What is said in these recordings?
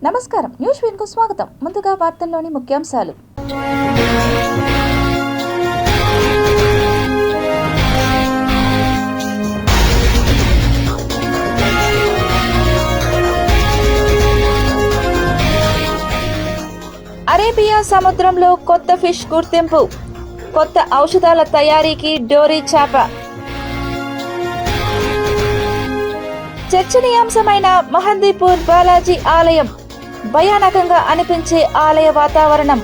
నమస్కారం, న్యూస్ విన్కు స్వాగతం. ముందుగా వార్తల్లోని ముఖ్యాంశాలు. అరేబియా సముద్రంలో కొత్త ఫిష్ గుర్తింపు, కొత్త ఔషధాల తయారీకి డోరీ చేప. చర్చనీయాంశమైన మహందీపూర్ బాలాజీ ఆలయం, భయానకంగా అనిపించే ఆలయ వాతావరణం.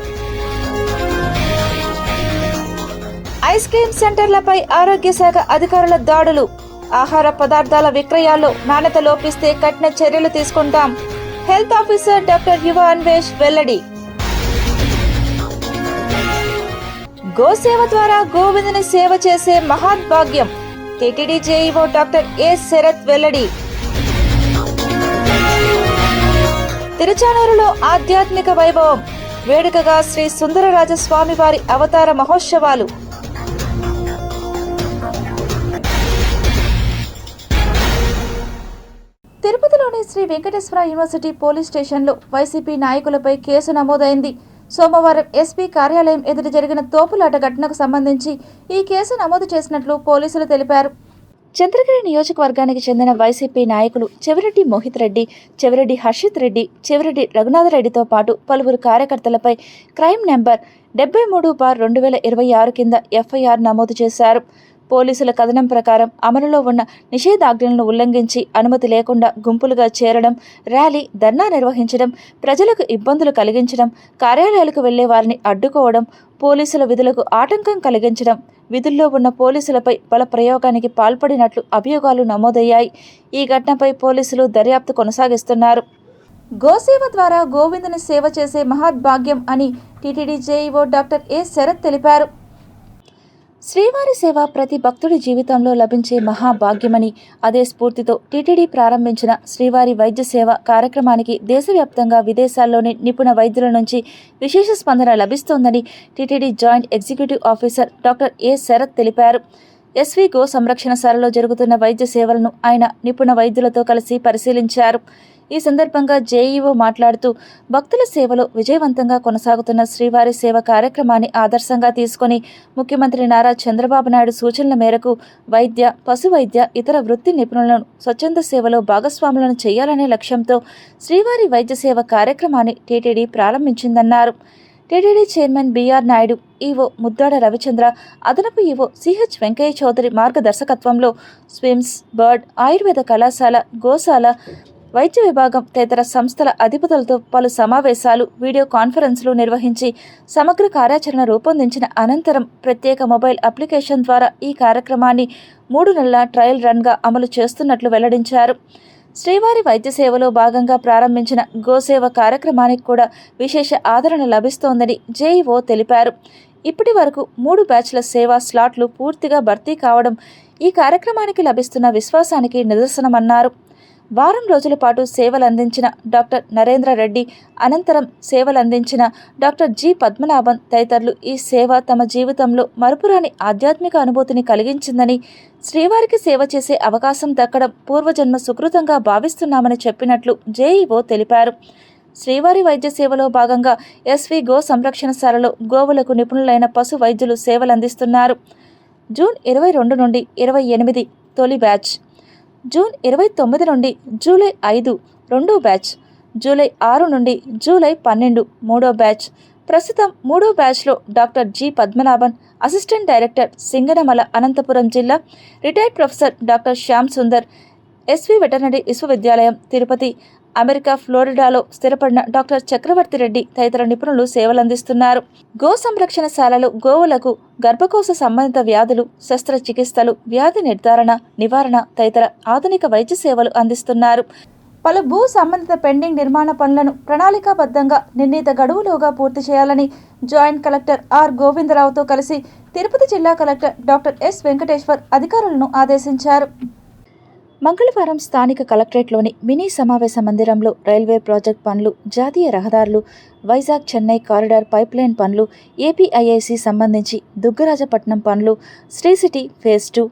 ఐస్ క్రీమ్ సెంటర్లపై ఆరోగ్య శాఖ అధికారుల దాడులు, ఆహార పదార్థాల విక్రయాల్లో నాణ్యత లోపిస్తే కఠిన చర్యలు తీసుకుంటాం. హెల్త్ ఆఫీసర్ డాక్టర్ యువ అన్వేష్ వెల్లడి. గోసేవ ద్వారా గోవిందుని సేవ చేసే మహాద్భాగ్యం, TTD JEO doctor A Sarath వెల్లడి. తిరుచానూరులో ఆధ్యాత్మిక వైభవం, వేడుకగా శ్రీ సుందరరాజస్వామి వారి అవతార మహోత్సవాలు. తిరుపతిలోని శ్రీ వెంకటేశ్వర యూనివర్సిటీ పోలీస్ స్టేషన్లో వైసీపీ నాయకులపై కేసు నమోదైంది. సోమవారం ఎస్పీ కార్యాలయం ఎదుట జరిగిన తోపులాట ఘటనకు సంబంధించి ఈ కేసు నమోదు చేసినట్లు పోలీసులు తెలిపారు. చంద్రగిరి నియోజకవర్గానికి చెందిన వైసీపీ నాయకులు చెవిరెడ్డి మోహిత్ రెడ్డి, చెవిరెడ్డి హర్షిత్ రెడ్డి, చెవిరెడ్డి రఘునాథరెడ్డితో పాటు పలువురు కార్యకర్తలపై క్రైమ్ నెంబర్ 73/2026 కింద ఎఫ్ఐఆర్ నమోదు చేశారు. పోలీసుల కథనం ప్రకారం అమలులో ఉన్న నిషేధాజ్ఞలను ఉల్లంఘించి అనుమతి లేకుండా గుంపులుగా చేరడం, ర్యాలీ, ధర్నా నిర్వహించడం, ప్రజలకు ఇబ్బందులు కలిగించడం, కార్యాలయాలకు వెళ్లే వారిని అడ్డుకోవడం, పోలీసుల విధులకు ఆటంకం కలిగించడం, విధుల్లో ఉన్న పోలీసులపై బల ప్రయోగానికి పాల్పడినట్లు అభియోగాలు నమోదయ్యాయి. ఈ ఘటనపై పోలీసులు దర్యాప్తు కొనసాగిస్తున్నారు. గోసేవ ద్వారా గోవిందుని సేవ చేసే మహాద్భాగ్యం అని TTD JEO doctor A Sarath తెలిపారు. శ్రీవారి సేవ ప్రతి భక్తుడి జీవితంలో లభించే మహాభాగ్యమని, అదే స్ఫూర్తితో టీటీడీ ప్రారంభించిన శ్రీవారి వైద్య సేవ కార్యక్రమానికి దేశవ్యాప్తంగా విదేశాల్లోని నిపుణ వైద్యుల నుంచి విశేష స్పందన లభిస్తోందని TTD joint executive officer doctor A Sarath తెలిపారు. ఎస్వి గో సంరక్షణశాలలో జరుగుతున్న వైద్య సేవలను ఆయన నిపుణ వైద్యులతో కలిసి పరిశీలించారు. ఈ సందర్భంగా జేఈఓ మాట్లాడుతూ, భక్తుల సేవలో విజయవంతంగా కొనసాగుతున్న శ్రీవారి సేవ కార్యక్రమాన్ని ఆదర్శంగా తీసుకుని ముఖ్యమంత్రి నారా చంద్రబాబు నాయుడు సూచనల మేరకు వైద్య, పశు వైద్య, ఇతర వృత్తి నిపుణులను స్వచ్ఛంద సేవలో భాగస్వాములను చేయాలనే లక్ష్యంతో శ్రీవారి వైద్య సేవ కార్యక్రమాన్ని టీటీడీ ప్రారంభించిందన్నారు. TTD chairman BR Naidu, EO Muddada Ravichandra, అదనపు ఈవో సిహెచ్ వెంకయ్య చౌదరి మార్గదర్శకత్వంలో స్విమ్స్, బర్డ్, ఆయుర్వేద కళాశాల, గోశాల, వైద్య విభాగం తదితర సంస్థల అధిపతులతో పలు సమావేశాలు, వీడియో కాన్ఫరెన్స్లు నిర్వహించి సమగ్ర కార్యాచరణ రూపొందించిన అనంతరం ప్రత్యేక మొబైల్ అప్లికేషన్ ద్వారా ఈ కార్యక్రమాన్ని 3 నెలల ట్రయల్ రన్గా అమలు చేస్తున్నట్లు వెల్లడించారు. శ్రీవారి వైద్య సేవలో భాగంగా ప్రారంభించిన గోసేవ కార్యక్రమానికి కూడా విశేష ఆదరణ లభిస్తోందని జేఈఓ తెలిపారు. ఇప్పటి వరకు 3 బ్యాచ్ల సేవా స్లాట్లు పూర్తిగా భర్తీ కావడం ఈ కార్యక్రమానికి లభిస్తున్న విశ్వాసానికి నిదర్శనమన్నారు. వారం రోజుల పాటు సేవలందించిన డాక్టర్ నరేంద్ర రెడ్డి, అనంతరం సేవలందించిన డాక్టర్ జి పద్మనాభన్ తదితరులు ఈ సేవ తమ జీవితంలో మరుపురాని ఆధ్యాత్మిక అనుభూతిని కలిగించిందని, శ్రీవారికి సేవ చేసే అవకాశం దక్కడం పూర్వజన్మ సుకృతంగా భావిస్తున్నామని చెప్పినట్లు జేఈఓ తెలిపారు. శ్రీవారి వైద్య సేవలో భాగంగా ఎస్వి గో సంరక్షణశాలలో గోవులకు నిపుణులైన పశు వైద్యులు సేవలందిస్తున్నారు. జూన్ 22 నుండి 28 తొలి బ్యాచ్, జూన్ 29 నుండి జూలై 5 రెండో బ్యాచ్, జూలై 6 నుండి జూలై 12 మూడో బ్యాచ్. ప్రస్తుతం 3వ బ్యాచ్లో doctor G Padmanabhan, assistant director, Singanamala, Anantapuram జిల్లా, retired professor doctor Shyam Sundar, SV veterinary విశ్వవిద్యాలయం, తిరుపతి, అమెరికా ఫ్లోరిడాలో స్థిరపడిన డాక్టర్ చక్రవర్తి రెడ్డి తదితర నిపుణులు సేవలందిస్తున్నారు. గో సంరక్షణశాలలో గోవులకు గర్భకోశ సంబంధిత వ్యాధులు, శస్త్రచికిత్సలు, వ్యాధి నిర్ధారణ, నివారణ తదితర ఆధునిక వైద్య సేవలు అందిస్తున్నారు. పలు భూ సంబంధిత పెండింగ్ నిర్మాణ పనులను ప్రణాళికాబద్ధంగా నిర్ణీత గడువులోగా పూర్తి చేయాలని జాయింట్ కలెక్టర్ ఆర్ గోవిందరావుతో కలిసి తిరుపతి జిల్లా కలెక్టర్ డాక్టర్ ఎస్ వెంకటేశ్వర్ అధికారులను ఆదేశించారు. మంగళవారం స్థానిక కలెక్టరేట్లోని మినీ సమావేశ మందిరంలో రైల్వే ప్రాజెక్ట్ పనులు, జాతీయ రహదారులు, వైజాగ్ చెన్నై కారిడార్ పైప్లైన్ పనులు, ఏపీఐఐసి సంబంధించి దుగ్గరాజపట్నం పనులు, Sri city phase 2,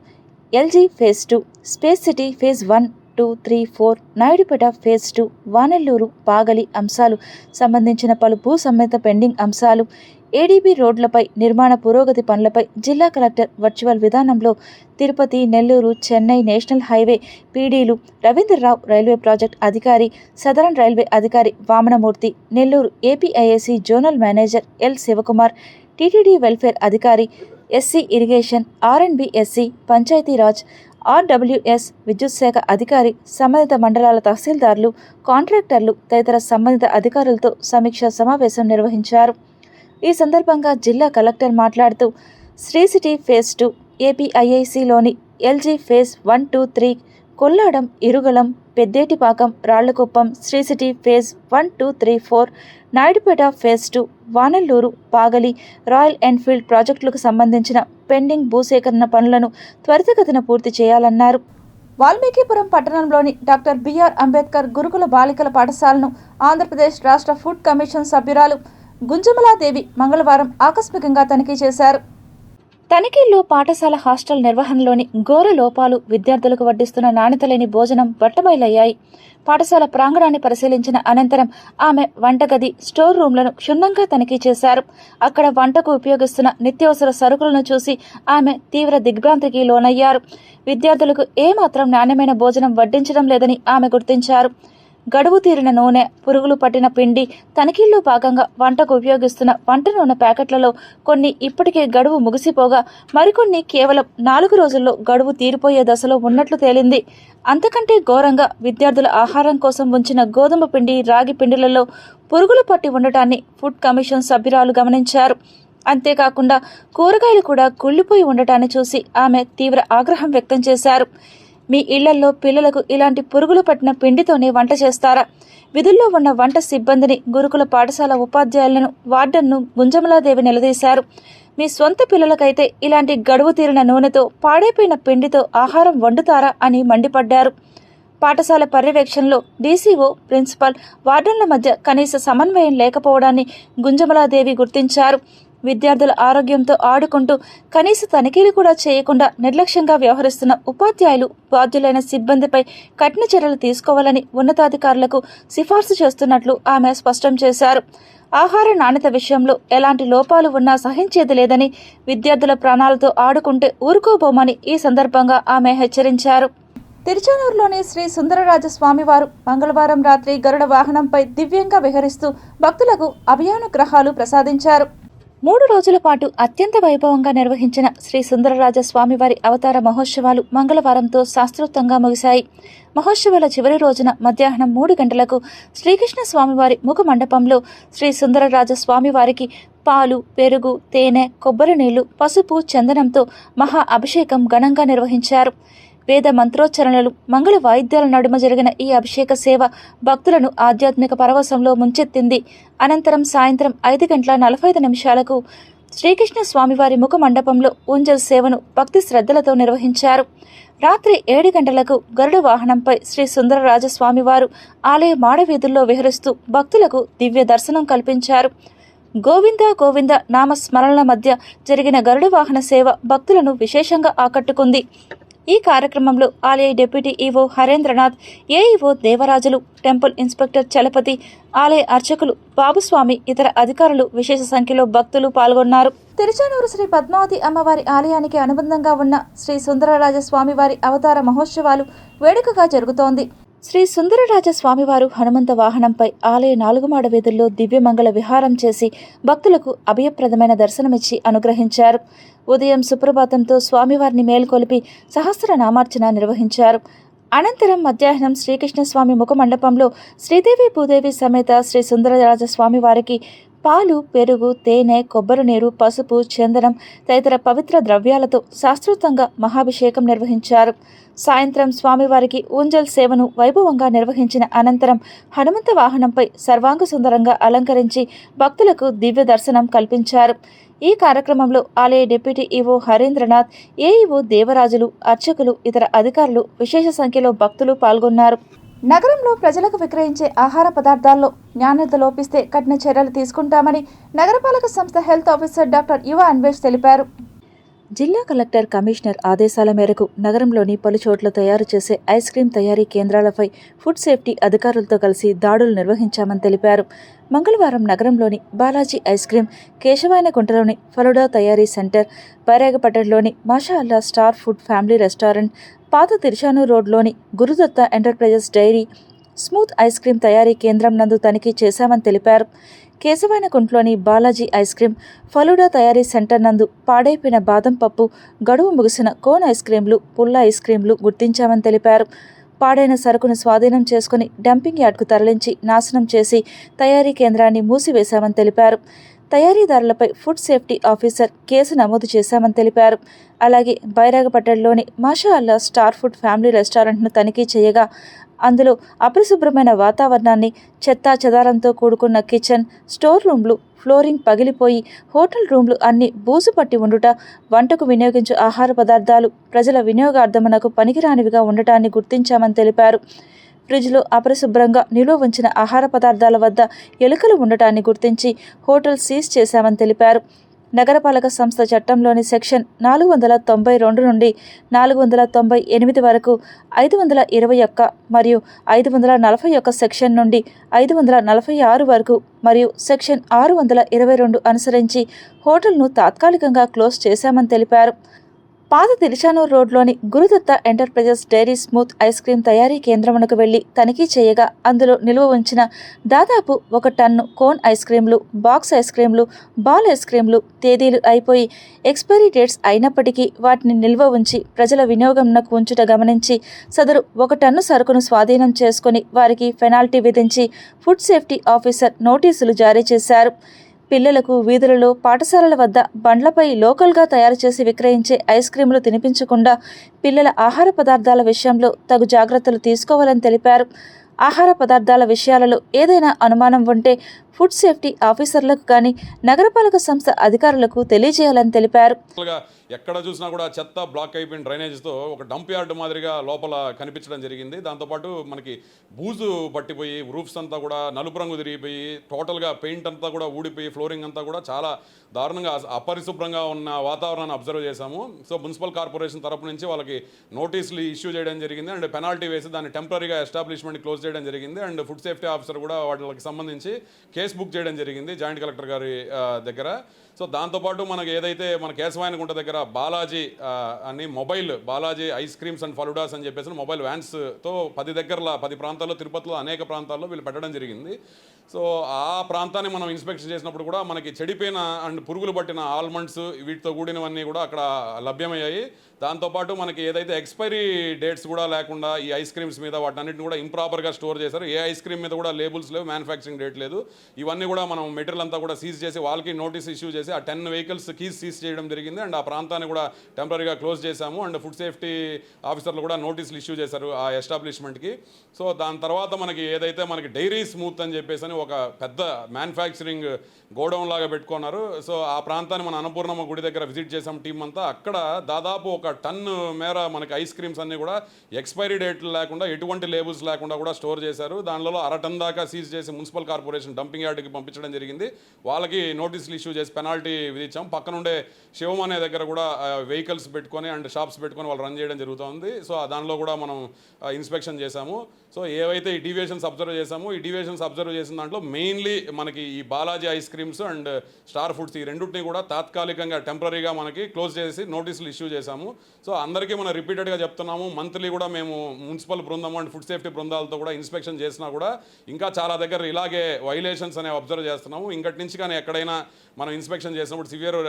LG phase 2, space city phase 1 2, 3, 4 Naidupeta phase 2 వానెల్లూరు పాగలి అంశాలు సంబంధించిన పలు భూ సంబంధిత పెండింగ్ అంశాలు, ఏడీబీ రోడ్లపై నిర్మాణ పురోగతి పనులపై జిల్లా కలెక్టర్ వర్చువల్ విధానంలో తిరుపతి, నెల్లూరు, చెన్నై నేషనల్ హైవే పీడీలు రవీంద్రరావు, రైల్వే ప్రాజెక్ట్ అధికారి, సదరన్ రైల్వే అధికారి Vamanamurthy, Nellore APIIC zonal manager L Sivakumar, TTD welfare అధికారి, SC irrigation, R and B Panchayati Raj, RWS విద్యుత్ శాఖ అధికారి, సంబంధిత మండలాల తహసీల్దార్లు, కాంట్రాక్టర్లు తదితర సంబంధిత అధికారులతో సమీక్షా సమావేశం నిర్వహించారు. ఈ సందర్భంగా జిల్లా కలెక్టర్ మాట్లాడుతూ శ్రీ సిటీ ఫేజ్ 2 ఏపీఐఐసిలోని LG phase 1, 2, 3 Kolladam, Irugalam, Peddetipakam, Rallakuppam, Sri city phase 1, 2, 3, 4 Naidupeta phase 2 వానెల్లూరు, Pagali, Royal Enfield ప్రాజెక్టులకు సంబంధించిన పెండింగ్ భూసేకరణ పనులను త్వరితగతిన పూర్తి చేయాలన్నారు. వాల్మీకిపురం పట్టణంలోని డాక్టర్ బిఆర్ అంబేద్కర్ గురుకుల బాలికల పాఠశాలను ఆంధ్రప్రదేశ్ రాష్ట్ర ఫుడ్ కమిషన్ సభ్యురాలు గుంజమలాదేవి మంగళవారం ఆకస్మికంగా తనిఖీ చేశారు. తనిఖీల్లో పాఠశాల హాస్టల్ నిర్వహణలోని ఘోర లోపాలు, విద్యార్థులకు వడ్డిస్తున్న నాణ్యత లేని భోజనం బట్టబయలయ్యాయి. పాఠశాల ప్రాంగణాన్ని పరిశీలించిన అనంతరం ఆమె వంటగది, స్టోర్ రూమ్లను క్షుణ్ణంగా తనిఖీ చేశారు. అక్కడ వంటకు ఉపయోగిస్తున్న నిత్యావసర సరుకులను చూసి ఆమె తీవ్ర దిగ్భ్రాంతికి లోనయ్యారు. విద్యార్థులకు ఏమాత్రం నాణ్యమైన భోజనం వడ్డించడం లేదని ఆమె గుర్తించారు. గడువు తీరిన నూనె, పురుగులు పట్టిన పిండి, తనిఖీల్లో భాగంగా వంటకు ఉపయోగిస్తున్న వంట నూనె ప్యాకెట్లలో కొన్ని ఇప్పటికే గడువు ముగిసిపోగా మరికొన్ని కేవలం 4 రోజుల్లో గడువు తీరిపోయే దశలో ఉన్నట్లు తేలింది. అంతకంటే ఘోరంగా విద్యార్థుల ఆహారం కోసం ఉంచిన గోధుమ పిండి, రాగి పిండిలలో పురుగులు పట్టి ఉండటాన్ని ఫుడ్ కమిషన్ సభ్యురాలు గమనించారు. అంతేకాకుండా కూరగాయలు కూడా కుళ్ళిపోయి ఉండటాన్ని చూసి ఆమె తీవ్ర ఆగ్రహం వ్యక్తం చేశారు. మీ ఇళ్లల్లో పిల్లలకు ఇలాంటి పురుగులు పట్టిన పిండితోనే వంట చేస్తారా? విధుల్లో ఉన్న వంట సిబ్బందిని, గురుకుల పాఠశాల ఉపాధ్యాయులను, వార్డన్ను గుంజమలాదేవి నిలదీశారు. మీ సొంత పిల్లలకైతే ఇలాంటి గడువు తీరిన నూనెతో, పాడైపోయిన పిండితో ఆహారం వండుతారా అని మండిపడ్డారు. పాఠశాల పర్యవేక్షణలో డీసీఓ, ప్రిన్సిపల్, వార్డన్ల మధ్య కనీస సమన్వయం లేకపోవడాన్ని గుంజమలాదేవి గుర్తించారు. విద్యార్థుల ఆరోగ్యంతో ఆడుకుంటూ కనీస తనిఖీలు కూడా చేయకుండా నిర్లక్ష్యంగా వ్యవహరిస్తున్న ఉపాధ్యాయులు, బాధ్యులైన సిబ్బందిపై కఠిన చర్యలు తీసుకోవాలని ఉన్నతాధికారులకు సిఫార్సు చేస్తున్నట్లు ఆమె స్పష్టం చేశారు. ఆహార నాణ్యత విషయంలో ఎలాంటి లోపాలు ఉన్నా సహించేది లేదని, విద్యార్థుల ప్రాణాలతో ఆడుకుంటే ఊరుకోబోమని ఈ సందర్భంగా ఆమె హెచ్చరించారు. తిరుచానూరులోని శ్రీ సుందరరాజ స్వామివారు మంగళవారం రాత్రి గరుడ వాహనంపై దివ్యంగా విహరిస్తూ భక్తులకు అభయానుగ్రహాలు ప్రసాదించారు. 3 రోజుల పాటు అత్యంత వైభవంగా నిర్వహించిన శ్రీ సుందరరాజ స్వామివారి అవతార మహోత్సవాలు మంగళవారంతో శాస్త్రోక్తంగా ముగిశాయి. మహోత్సవాల చివరి రోజున మధ్యాహ్నం 3 గంటలకు శ్రీకృష్ణ స్వామివారి ముఖ మండపంలో శ్రీ సుందరరాజ స్వామివారికి పాలు, పెరుగు, తేనె, కొబ్బరి నీళ్లు, పసుపు, చందనంతో మహా అభిషేకం ఘనంగా నిర్వహించారు. వేద మంత్రోచ్చరణలు, మంగళ వాయిద్యాల నడుమ జరిగిన ఈ అభిషేక సేవ భక్తులను ఆధ్యాత్మిక పరవశంలో ముంచెత్తింది. అనంతరం సాయంత్రం 5:45 శ్రీకృష్ణ స్వామివారి ముఖ మండపంలో ఊంజల్ సేవను భక్తి శ్రద్ధలతో నిర్వహించారు. రాత్రి 7 గంటలకు గరుడ వాహనంపై శ్రీ సుందరరాజ స్వామివారు ఆలయ మాడవీధుల్లో విహరిస్తూ భక్తులకు దివ్య దర్శనం కల్పించారు. గోవింద గోవింద నామస్మరణల మధ్య జరిగిన గరుడ వాహన సేవ భక్తులను విశేషంగా ఆకట్టుకుంది. ఈ కార్యక్రమంలో ఆలయ deputy EO Harendranath, AEO Devarajulu, temple inspector Chalapathi, ఆలయ అర్చకులు బాబుస్వామి, ఇతర అధికారులు విశేష సంఖ్యలో భక్తులు పాల్గొన్నారు. తిరుచానూరు శ్రీ పద్మావతి అమ్మవారి ఆలయానికి అనుబంధంగా ఉన్న శ్రీ సుందరరాజ స్వామివారి అవతార మహోత్సవాలు వేడుకగా జరుగుతోంది. శ్రీ సుందరరాజ స్వామివారు హనుమంత వాహనంపై ఆలయ 4 మాడ వీధుల్లో దివ్యమంగళ విహారం చేసి భక్తులకు అభయప్రదమైన దర్శనమిచ్చి అనుగ్రహించారు. ఉదయం సుప్రభాతంతో స్వామివారిని మేల్కొలిపి సహస్రనామార్చన నిర్వహించారు. అనంతరం మధ్యాహ్నం శ్రీకృష్ణ స్వామి ముఖ మండపంలో శ్రీదేవి భూదేవి సమేత శ్రీ సుందరరాజ స్వామివారికి పాలు, పెరుగు, తేనె, కొబ్బరి నీరు, పసుపు, చందనం తదితర పవిత్ర ద్రవ్యాలతో శాస్త్రోక్తంగా మహాభిషేకం నిర్వహించారు. సాయంత్రం స్వామివారికి ఊంజల్ సేవను వైభవంగా నిర్వహించిన అనంతరం హనుమంత వాహనంపై సర్వాంగ సుందరంగా అలంకరించి భక్తులకు దివ్య దర్శనం కల్పించారు. ఈ కార్యక్రమంలో ఆలయ deputy EO Harendranath, AEO Devarajulu, అర్చకులు, ఇతర అధికారులు విశేష సంఖ్యలో భక్తులు పాల్గొన్నారు. నగరంలో ప్రజలకు విక్రయించే ఆహార పదార్థాల్లో నాణ్యత లోపిస్తే కఠిన చర్యలు తీసుకుంటామని నగరపాలక సంస్థ హెల్త్ ఆఫీసర్ డాక్టర్ యువ అన్వేష్ తెలిపారు. జిల్లా కలెక్టర్, కమిషనర్ ఆదేశాల మేరకు నగరంలోని పలు చోట్ల తయారు చేసే ఐస్ క్రీం తయారీ కేంద్రాలపై ఫుడ్ సేఫ్టీ అధికారులతో కలిసి దాడులు నిర్వహించామని తెలిపారు. మంగళవారం నగరంలోని బాలాజీ ఐస్ క్రీం, కేశవాయనగుంటలోని ఫలుడా తయారీ సెంటర్, బైరాగపట్టణంలోని Masha Allah star food family restaurant, పాత తిరుచానూరు రోడ్లోని Gurudatta enterprises dairy, smooth ice cream తయారీ కేంద్రం నందు తనిఖీ చేశామని తెలిపారు. కేశవాయనగుంటలోని బాలాజీ ఐస్ క్రీం, ఫలుడా తయారీ సెంటర్ నందు పాడైపోయిన బాదం పప్పు, గడువు ముగిసిన కోన్ ఐస్ క్రీంలు, పుల్ల ఐస్ క్రీంలు గుర్తించామని తెలిపారు. పాడైన సరుకును స్వాధీనం చేసుకుని డంపింగ్ యార్డ్కు తరలించి నాశనం చేసి తయారీ కేంద్రాన్ని మూసివేశామని తెలిపారు. తయారీదారులపై ఫుడ్ సేఫ్టీ ఆఫీసర్ కేసు నమోదు చేశామని తెలిపారు. అలాగే బైరాగపట్టణంలోని Masha Allah star food family రెస్టారెంట్ను తనిఖీ చేయగా అందులో అపరిశుభ్రమైన వాతావరణాన్ని, చెత్తా చెదారంతో కూడుకున్న కిచెన్, స్టోర్ రూమ్లు, ఫ్లోరింగ్ పగిలిపోయి హోటల్ రూమ్లు అన్నీ బూజు పట్టి ఉండుట, వంటకు వినియోగించు ఆహార పదార్థాలు ప్రజల వినియోగార్థమునకు పనికిరానివిగా ఉండటాన్ని గుర్తించామని తెలిపారు. ఫ్రిడ్జ్లో అపరిశుభ్రంగా నిల్వ ఉంచిన ఆహార పదార్థాల వద్ద ఎలుకలు ఉండటాన్ని గుర్తించి హోటల్ సీజ్ చేశామని తెలిపారు. నగరపాలక సంస్థ చట్టంలోని సెక్షన్ 492 నుండి 498 వరకు, 521 మరియు 541 సెక్షన్ నుండి 546 వరకు మరియు సెక్షన్ 622 అనుసరించి హోటల్ను తాత్కాలికంగా క్లోజ్ చేశామని తెలిపారు. పాత తిరుచానూరు రోడ్లోని Gurudatta enterprises dairy smooth ice cream తయారీ కేంద్రమునకు వెళ్లి తనిఖీ చేయగా అందులో నిల్వ ఉంచిన దాదాపు 1 టన్ను కోన్ ఐస్ క్రీంలు, బాక్స్ ఐస్ క్రీంలు, బాల్ ఐస్ క్రీంలు తేదీలు అయిపోయి ఎక్స్పైరీ డేట్స్ అయినప్పటికీ వాటిని నిల్వ ఉంచి ప్రజల వినియోగంనకు ఉంచుట గమనించి సదరు 1 టన్ను సరుకును స్వాధీనం చేసుకుని వారికి పెనాల్టీ విధించి ఫుడ్ సేఫ్టీ ఆఫీసర్ నోటీసులు జారీ చేశారు. పిల్లలకు వీధులలో, పాఠశాలల వద్ద బండ్లపై లోకల్గా తయారు చేసి విక్రయించే ఐస్ క్రీములు తినిపించకుండా పిల్లల ఆహార పదార్థాల విషయంలో తగు జాగ్రత్తలు తీసుకోవాలని తెలిపారు. ఆహార పదార్థాల విషయాలలో ఏదైనా అనుమానం ఉంటే ఫుడ్ సేఫ్టీ ఆఫీసర్లకు కానీ నగరపాలక సంస్థ అధికారులకు తెలియజేయాలని తెలిపారు. ఎక్కడ చూసినా కూడా చెత్త బ్లాక్ అయిపోయిన డ్రైనేజ్తో ఒక డంప్ యార్డ్ మాదిరిగా లోపల కనిపించడం జరిగింది. దాంతోపాటు మనకి బూజు పట్టిపోయి రూఫ్స్ అంతా కూడా నలుపు రంగు తిరిగిపోయి టోటల్గా పెయింట్ అంతా కూడా ఊడిపోయి ఫ్లోరింగ్ అంతా కూడా చాలా దారుణంగా అపరిశుభ్రంగా ఉన్న వాతావరణాన్ని అబ్జర్వ్ చేశాము. సో మున్సిపల్ కార్పొరేషన్ తరపు నుంచి వాళ్ళకి నోటీసులు ఇష్యూ చేయడం జరిగింది అండ్ పెనాల్టీ వేసి దాన్ని టెంపరీగా ఎస్టాబ్లిష్మెంట్ క్లోజ్ చేయడం జరిగింది. అండ్ ఫుడ్ సేఫ్టీ ఆఫీసర్ కూడా వాటికి సంబంధించి కేసు బుక్ చేయడం జరిగింది జాయింట్ కలెక్టర్ గారి దగ్గర. సో దాంతోపాటు మనకి ఏదైతే మన కేశవాయనగుంట దగ్గర బాలాజీ అని mobile Balaji ice creams and faloodas అని చెప్పేసి మొబైల్ వ్యాన్స్తో 10 ప్రాంతాల్లో, తిరుపతిలో అనేక ప్రాంతాల్లో వీళ్ళు పెట్టడం జరిగింది. సో ఆ ప్రాంతాన్ని మనం ఇన్స్పెక్షన్ చేసినప్పుడు కూడా మనకి చెడిపోయిన అండ్ పురుగులు పట్టిన ఆల్మండ్స్ వీటితో కూడినవన్నీ కూడా అక్కడ లభ్యమయ్యాయి. దాంతోపాటు మనకి ఏదైతే ఎక్స్పైరీ డేట్స్ కూడా లేకుండా ఈ ఐస్ క్రీమ్స్ మీద వాటన్నిటిని కూడా ఇంప్రాపర్గా స్టోర్ చేశారు. ఏ ఐస్ క్రీమ్ మీద కూడా లేబుల్స్ లేవు, మ్యానుఫ్యాక్చరింగ్ డేట్ లేదు. ఇవన్నీ కూడా మనం మెటీరియల్ అంతా కూడా సీజ్ చేసి వాళ్ళకి నోటీస్ ఇష్యూ చేసి ఆ 10 వెహికల్స్ కీస్ సీజ్ చేయడం జరిగింది. అండ్ ఆ ప్రాంతాన్ని కూడా టెంపరీగా క్లోజ్ చేశాము. అండ్ ఫుడ్ సేఫ్టీ ఆఫీసర్లు కూడా నోటీసులు ఇష్యూ చేశారు ఆ ఎస్టాబ్లిష్మెంట్కి. సో దాని తర్వాత మనకి ఏదైతే మనకి డైరీ స్మూత్ అని చెప్పేసి ఒక పెద్ద మ్యానుఫ్యాక్చరింగ్ గోడౌన్ లాగా పెట్టుకున్నారు. సో ఆ ప్రాంతాన్ని మన అన్నపూర్ణమ్మ గుడి దగ్గర విజిట్ చేసాం టీం అంతా. అక్కడ దాదాపు 1 టన్ను మేర మనకి ఐస్ క్రీమ్స్ అన్నీ కూడా ఎక్స్పైరీ డేట్లు లేకుండా, ఎటువంటి లేబుల్స్ లేకుండా కూడా స్టోర్ చేశారు. దానిలో 1/2 టన్ దాకా సీజ్ చేసి మున్సిపల్ కార్పొరేషన్ డంపింగ్ యార్డ్కి పంపించడం జరిగింది. వాళ్ళకి నోటీసులు ఇష్యూ చేసి పెనాల్టీ విధించాం. పక్కనుండే శివం అనే దగ్గర కూడా వెహికల్స్ పెట్టుకొని అండ్ షాప్స్ పెట్టుకొని వాళ్ళు రన్ చేయడం జరుగుతుంది. సో దానిలో కూడా మనం ఇన్స్పెక్షన్ చేశాము. సో ఏవైతే ఈ డీవియేషన్స్ అబ్జర్వ్ చేశామో ఈ డీవియేషన్స్ అబ్జర్వ్ చేసిన దాంట్లో మెయిన్లీ మనకి ఈ Balaji ice creams and star foods ఈ రెండింటిని కూడా తాత్కాలికంగా టెంపరీగా మనకి క్లోజ్ చేసి నోటీసులు ఇష్యూ చేశాము. సో అందరికీ మనం రిపీటెడ్గా చెప్తున్నాము, మంత్లీ కూడా మేము మున్సిపల్ బృందం అండ్ ఫుడ్ సేఫ్టీ బృందాలతో కూడా ఇన్స్పెక్షన్ చేసినా కూడా ఇంకా చాలా దగ్గర ఇలాగే వైలేషన్స్ అనేవి అబ్జర్వ్ చేస్తున్నాము. ఇంకటి నుంచి కానీ ఎక్కడైనా మనం ఇన్స్పెక్షన్ చేసినప్పుడు సివియర్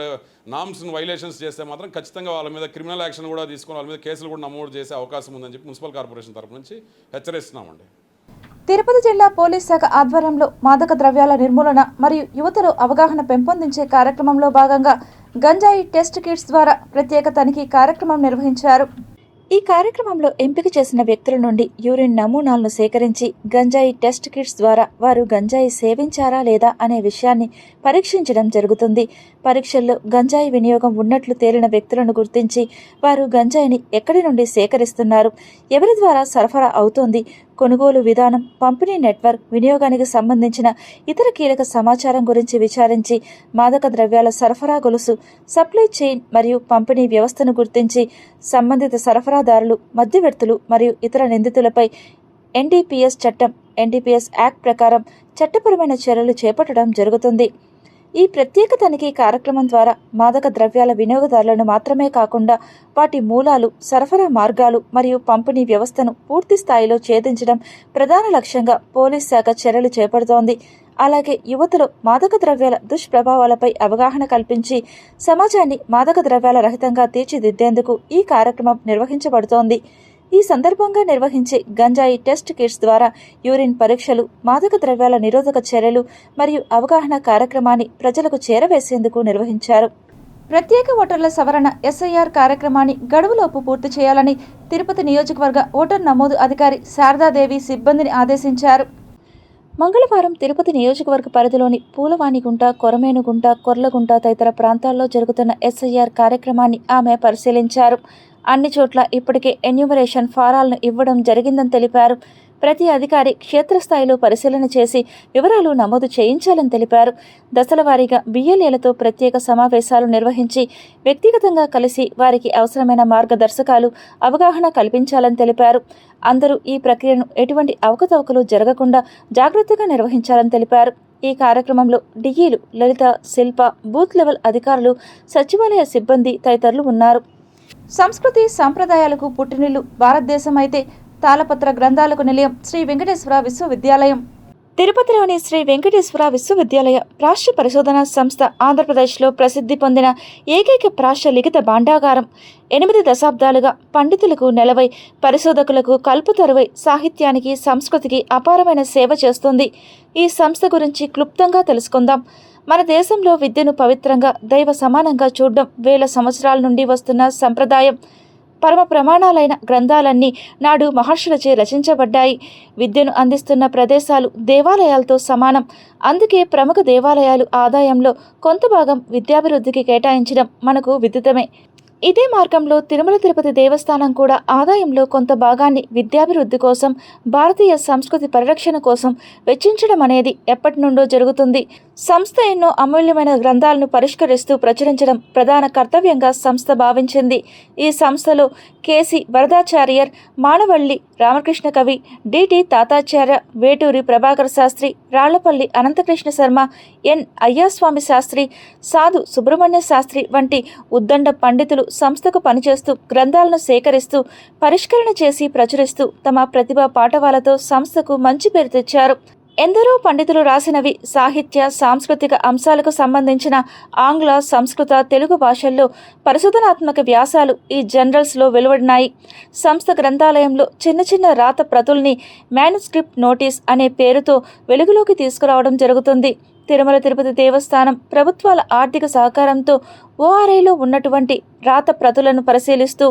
నామ్స్ని వైలేషన్స్ చేస్తే మాత్రం ఖచ్చితంగా వాళ్ళ మీద క్రిమినల్ యాక్షన్ కూడా తీసుకొని వాళ్ళ మీద కేసులు కూడా నమోదు చేసే అవకాశం ఉందని చెప్పి మున్సిపల్ కార్పొరేషన్ తరఫు నుంచి హెచ్చరిస్తున్నామండి. తిరుపతి జిల్లా పోలీస్ శాఖ ఆధ్వర్యంలో మాదక ద్రవ్యాల నిర్మూలన మరియు యువతలో అవగాహన పెంపొందించే కార్యక్రమంలో భాగంగా గంజాయి టెస్ట్ కిట్స్ ద్వారా ప్రత్యేక తనిఖీ కార్యక్రమం నిర్వహించారు. ఈ కార్యక్రమంలో ఎంపిక చేసిన వ్యక్తుల నుండి యూరిన్ నమూనాలను సేకరించి గంజాయి టెస్ట్ కిట్స్ ద్వారా వారు గంజాయి సేవించారా లేదా అనే విషయాన్ని పరీక్షించడం జరుగుతుంది. పరీక్షల్లో గంజాయి వినియోగం ఉన్నట్లు తేలిన వ్యక్తులను గుర్తించి వారు గంజాయిని ఎక్కడి నుండి సేకరిస్తున్నారు, ఎవరి ద్వారా సరఫరా అవుతోంది, కొనుగోలు విధానం, పంపిణీ నెట్వర్క్, వినియోగానికి సంబంధించిన ఇతర కీలక సమాచారం గురించి విచారించి మాదక ద్రవ్యాల సరఫరా గొలుసు, సప్లై చైన్ మరియు పంపిణీ వ్యవస్థను గుర్తించి సంబంధిత సరఫరాదారులు, మధ్యవర్తులు మరియు ఇతర నిందితులపై ఎన్డీపీఎస్ చట్టం, ఎన్డీపీఎస్ యాక్ట్ ప్రకారం చట్టపరమైన చర్యలు చేపట్టడం జరుగుతుంది. ఈ ప్రత్యేక తనిఖీ కార్యక్రమం ద్వారా మాదక ద్రవ్యాల వినియోగదారులను మాత్రమే కాకుండా వాటి మూలాలు, సరఫరా మార్గాలు మరియు పంపిణీ వ్యవస్థను పూర్తి స్థాయిలో ఛేదించడం ప్రధాన లక్ష్యంగా పోలీస్ శాఖ చర్యలు చేపడుతోంది. అలాగే యువతలో మాదక ద్రవ్యాల దుష్ప్రభావాలపై అవగాహన కల్పించి సమాజాన్ని మాదక ద్రవ్యాల రహితంగా తీర్చిదిద్దేందుకు ఈ కార్యక్రమం నిర్వహించబడుతోంది. ఈ సందర్భంగా నిర్వహించే గంజాయి టెస్ట్ కిట్స్ ద్వారా యూరిన్ పరీక్షలు, మాదక ద్రవ్యాల నిరోధక చర్యలు మరియు అవగాహన కార్యక్రమాన్ని ప్రజలకు చేరవేసేందుకు నిర్వహించారు. ప్రత్యేక ఓటర్ల సవరణ ఎస్ఐఆర్ కార్యక్రమాన్ని గడువులోపు పూర్తి చేయాలని తిరుపతి నియోజకవర్గ ఓటర్ నమోదు అధికారి శారదాదేవి సిబ్బందిని ఆదేశించారు. మంగళవారం తిరుపతి నియోజకవర్గ పరిధిలోని పూలవాణిగుంట, కొరమేనుగుంట, కొర్లగుంట తదితర ప్రాంతాల్లో జరుగుతున్న ఎస్ఐఆర్ కార్యక్రమాన్ని ఆమె పరిశీలించారు. అన్ని చోట్ల ఇప్పటికే ఎన్యూమరేషన్ ఫారాలను ఇవ్వడం జరిగిందని తెలిపారు. ప్రతి అధికారి క్షేత్రస్థాయిలో పరిశీలన చేసి వివరాలు నమోదు చేయించాలని తెలిపారు. దశల వారీగా బిఎల్ఏలతో ప్రత్యేక సమావేశాలు నిర్వహించి వ్యక్తిగతంగా కలిసి వారికి అవసరమైన మార్గదర్శకాలు, అవగాహన కల్పించాలని తెలిపారు. అందరూ ఈ ప్రక్రియను ఎటువంటి అవకతవకలు జరగకుండా జాగ్రత్తగా నిర్వహించాలని తెలిపారు. ఈ కార్యక్రమంలో డిఈలు, లలిత, శిల్ప, బూత్ లెవెల్ అధికారులు, సచివాలయ సిబ్బంది తదితరులు ఉన్నారు. సంస్కృతి సంప్రదాయాలకు పుట్టినిల్లు భారతదేశం అయితే తాళపత్ర గ్రంథాలకు నిలయం శ్రీ వెంకటేశ్వర విశ్వవిద్యాలయం. తిరుపతిలోని శ్రీ వెంకటేశ్వర విశ్వవిద్యాలయ ప్రాచ్య పరిశోధనా సంస్థ ఆంధ్రప్రదేశ్లో ప్రసిద్ధి పొందిన ఏకైక ప్రాచ్య లిఖిత భాండాగారం. 8 దశాబ్దాలుగా పండితులకు నెలవై, పరిశోధకులకు కల్పుతరువై సాహిత్యానికి, సంస్కృతికి అపారమైన సేవ చేస్తుంది. ఈ సంస్థ గురించి క్లుప్తంగా తెలుసుకుందాం. మన దేశంలో విద్యను పవిత్రంగా, దైవ సమానంగా చూడడం వేల సంవత్సరాల నుండి వస్తున్న సంప్రదాయం. పరమ ప్రమాణాలైన గ్రంథాలన్నీ నాడు మహర్షులచే రచించబడ్డాయి. విద్యను అందిస్తున్న ప్రదేశాలు దేవాలయాలతో సమానం. అందుకే ప్రముఖ దేవాలయాలు ఆదాయంలో కొంత భాగం విద్యాభివృద్ధికి కేటాయించడం మనకు విదితమే. ఇదే మార్గంలో తిరుమల తిరుపతి దేవస్థానం కూడా ఆదాయంలో కొంత భాగాన్ని విద్యాభివృద్ధి కోసం, భారతీయ సంస్కృతి పరిరక్షణ కోసం వెచ్చించడం అనేది ఎప్పటి నుండో జరుగుతుంది. సంస్థ ఎన్నో అమూల్యమైన గ్రంథాలను పరిష్కరిస్తూ ప్రచురించడం ప్రధాన కర్తవ్యంగా సంస్థ భావించింది. ఈ సంస్థలో కేసి వరదాచార్యర్, మానవల్లి రామకృష్ణ కవి, డిటి తాతాచార్య, వేటూరి ప్రభాకర్ శాస్త్రి, రాళ్లపల్లి అనంతకృష్ణ శర్మ, ఎన్ అయ్యాస్వామి శాస్త్రి, సాధు సుబ్రహ్మణ్య శాస్త్రి వంటి ఉద్దండ పండితులు సంస్థకు పనిచేస్తూ గ్రంథాలను సేకరిస్తూ, పరిష్కరణ చేసి ప్రచురిస్తూ తమ ప్రతిభా పాటవాలతో సంస్థకు మంచి పేరు తెచ్చారు. ఎందరో పండితులు రాసినవి సాహిత్య, సాంస్కృతిక అంశాలకు సంబంధించిన ఆంగ్ల, సంస్కృత, తెలుగు భాషల్లో పరిశోధనాత్మక వ్యాసాలు ఈ జర్నల్స్లో వెలువడినాయి. సంస్థ గ్రంథాలయంలో చిన్న చిన్న రాత ప్రతుల్ని మ్యానుస్క్రిప్ట్ నోటీస్ అనే పేరుతో వెలుగులోకి తీసుకురావడం జరుగుతుంది. తిరుమల తిరుపతి దేవస్థానం ప్రభుత్వాల ఆర్థిక సహకారంతో ఓఆర్ఐలో ఉన్నటువంటి రాత ప్రతులను పరిశీలిస్తూ,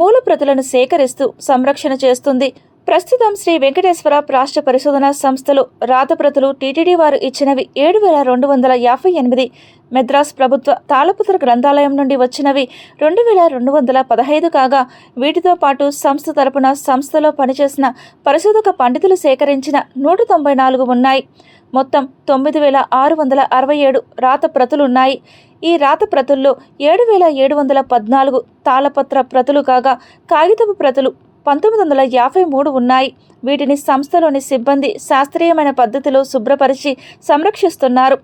మూల ప్రతులను సేకరిస్తూ సంరక్షణ చేస్తుంది. ప్రస్తుతం శ్రీ వెంకటేశ్వర ప్రాచ్య పరిశోధనా సంస్థలో రాతప్రతులు టీటీడీ వారు ఇచ్చినవి 7,258, మెద్రాస్ ప్రభుత్వ తాళపత్ర గ్రంథాలయం నుండి వచ్చినవి 2,215 కాగా, వీటితో పాటు సంస్థ తరపున సంస్థలో పనిచేసిన పరిశోధక పండితులు సేకరించిన 194 ఉన్నాయి. మొత్తం 9,667 రాత ప్రతులున్నాయి. ఈ రాత ప్రతుల్లో 7,714 తాళపత్ర ప్రతులు కాగా, కాగితపు ప్రతులు 1953 ఉన్నాయి. వీటిని సంస్థలోని సిబ్బంది శాస్త్రీయమైన పద్ధతిలో శుభ్రపరిచి సంరక్షిస్తున్నారు.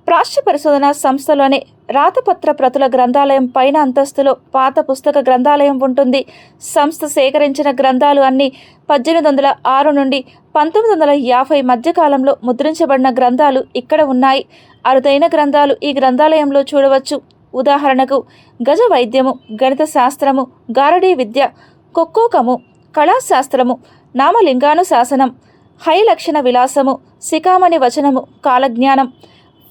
ప్రాచ్య పరిశోధన సంస్థలోనే రాతపత్ర ప్రతుల గ్రంథాలయం పైన అంతస్తులో పాత పుస్తక గ్రంథాలయం ఉంటుంది. సంస్థ సేకరించిన గ్రంథాలు అన్నీ 1806 నుండి 1950 మధ్యకాలంలో ముద్రించబడిన గ్రంథాలు ఇక్కడ ఉన్నాయి. అరుదైన గ్రంథాలు ఈ గ్రంథాలయంలో చూడవచ్చు. ఉదాహరణకు గజ వైద్యము, గణిత శాస్త్రము, గారడీ విద్య, కొక్కోకము, కళాశాస్త్రము, నామలింగానుశాసనం, హై లక్షణ విలాసము, శిఖామణి వచనము, కాలజ్ఞానం,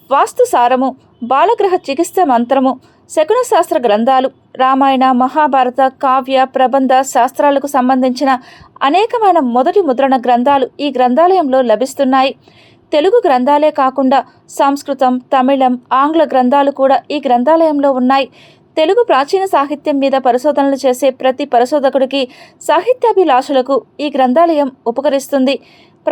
వాస్తుసారము, బాలగ్రహ చికిత్స మంత్రము, శకునశాస్త్ర గ్రంథాలు, రామాయణ, మహాభారత, కావ్య, ప్రబంధ శాస్త్రాలకు సంబంధించిన అనేకమైన మొదటి ముద్రణ గ్రంథాలు ఈ గ్రంథాలయంలో లభిస్తున్నాయి. తెలుగు గ్రంథాలే కాకుండా సంస్కృతం, తమిళం, ఆంగ్ల గ్రంథాలు కూడా ఈ గ్రంథాలయంలో ఉన్నాయి. తెలుగు ప్రాచీన సాహిత్యం మీద పరిశోధనలు చేసే ప్రతి పరిశోధకుడికి, సాహిత్యాభిలాషులకు ఈ గ్రంథాలయం ఉపకరిస్తుంది.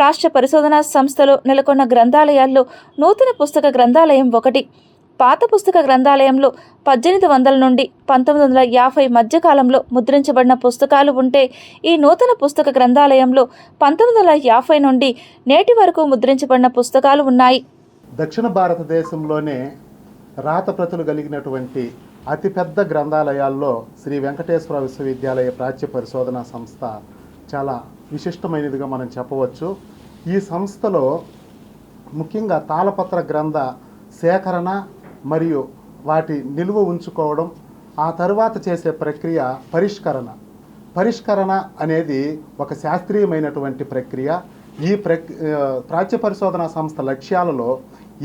రాష్ట్ర పరిశోధనా సంస్థలో నెలకొన్న గ్రంథాలయాల్లో నూతన పుస్తక గ్రంథాలయం ఒకటి. పాత పుస్తక గ్రంథాలయంలో 1800 నుండి 1950 మధ్యకాలంలో ముద్రించబడిన పుస్తకాలు ఉంటే, ఈ నూతన పుస్తక గ్రంథాలయంలో 1950 నుండి నేటి వరకు ముద్రించబడిన పుస్తకాలు ఉన్నాయి. దక్షిణ భారతదేశంలోనే రాత ప్రతులు కలిగినటువంటి అతిపెద్ద గ్రంథాలయాల్లో శ్రీ వెంకటేశ్వర విశ్వవిద్యాలయ ప్రాచ్య పరిశోధనా సంస్థ చాలా విశిష్టమైనదిగా మనం చెప్పవచ్చు. ఈ సంస్థలో ముఖ్యంగా తాళపత్ర గ్రంథ సేకరణ మరియు వాటి నిలువ ఉంచుకోవడం, ఆ తరువాత చేసే ప్రక్రియ పరిష్కరణ అనేది ఒక శాస్త్రీయమైనటువంటి ప్రక్రియ. ఈ ప్రాచ్య పరిశోధనా సంస్థ లక్ష్యాలలో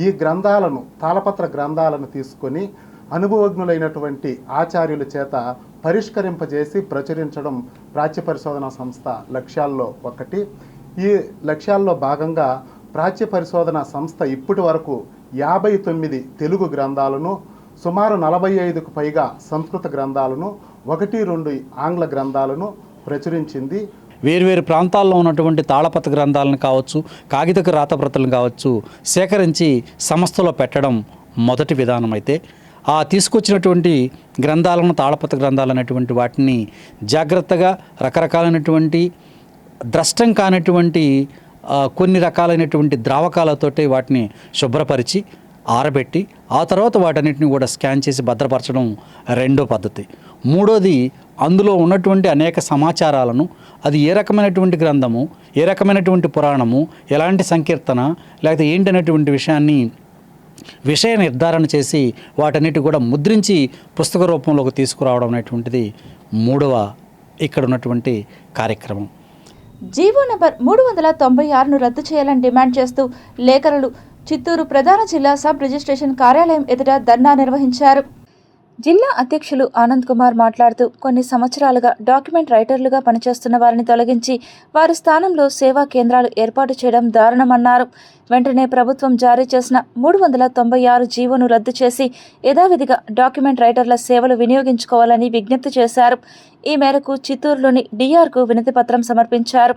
ఈ గ్రంథాలను, తాళపత్ర గ్రంథాలను తీసుకొని అనుభవజ్ఞులైనటువంటి ఆచార్యుల చేత పరిష్కరింపజేసి ప్రచురించడం ప్రాచ్య పరిశోధనా సంస్థ లక్ష్యాల్లో ఒకటి. ఈ లక్ష్యాల్లో భాగంగా ప్రాచ్య పరిశోధనా సంస్థ ఇప్పటి వరకు 59 తెలుగు గ్రంథాలను, సుమారు 45కు పైగా సంస్కృత గ్రంథాలను, 1-2 ఆంగ్ల గ్రంథాలను ప్రచురించింది. వేర్వేరు ప్రాంతాల్లో ఉన్నటువంటి తాళపత్ర గ్రంథాలను కావచ్చు, కాగితపు రాతప్రతులను కావచ్చు సేకరించి సంస్థలో పెట్టడం మొదటి విధానం. అయితే ఆ తీసుకొచ్చినటువంటి గ్రంథాలను, తాళపత్ర గ్రంథాలు అనేటువంటి వాటిని జాగ్రత్తగా రకరకాలైనటువంటి ద్రష్టం కానటువంటి కొన్ని రకాలైనటువంటి ద్రావకాలతోటి వాటిని శుభ్రపరిచి ఆరబెట్టి ఆ తర్వాత వాటన్నిటిని కూడా స్కాన్ చేసి భద్రపరచడం రెండో పద్ధతి. మూడోది, అందులో ఉన్నటువంటి అనేక సమాచారాలను, అది ఏ రకమైనటువంటి గ్రంథము, ఏ రకమైనటువంటి పురాణము, ఎలాంటి సంకీర్తన లేకపోతే ఏంటనేటువంటి విషయ నిర్ధారణ చేసి వాటన్నిటి కూడా ముద్రించి పుస్తక రూపంలోకి తీసుకురావడం అనేటువంటిది మూడవ ఇక్కడ ఉన్నటువంటి కార్యక్రమం. జీవో నంబర్ 396ను రద్దు చేయాలని డిమాండ్ చేస్తూ లేఖరులు చిత్తూరు ప్రధాన జిల్లా సబ్ రిజిస్ట్రేషన్ కార్యాలయం ఎదుట ధర్నా నిర్వహించారు. జిల్లా అధ్యక్షులు ఆనంద్ కుమార్ మాట్లాడుతూ, కొన్ని సంవత్సరాలుగా డాక్యుమెంట్ రైటర్లుగా పనిచేస్తున్న వారిని తొలగించి వారి స్థానంలో సేవా కేంద్రాలు ఏర్పాటు చేయడం దారుణమన్నారు. వెంటనే ప్రభుత్వం జారీ చేసిన 396 జీవోను రద్దు చేసి యథావిధిగా డాక్యుమెంట్ రైటర్ల సేవలు వినియోగించుకోవాలని విజ్ఞప్తి చేశారు. ఈ మేరకు చిత్తూరులోని డిఆర్కు వినతిపత్రం సమర్పించారు.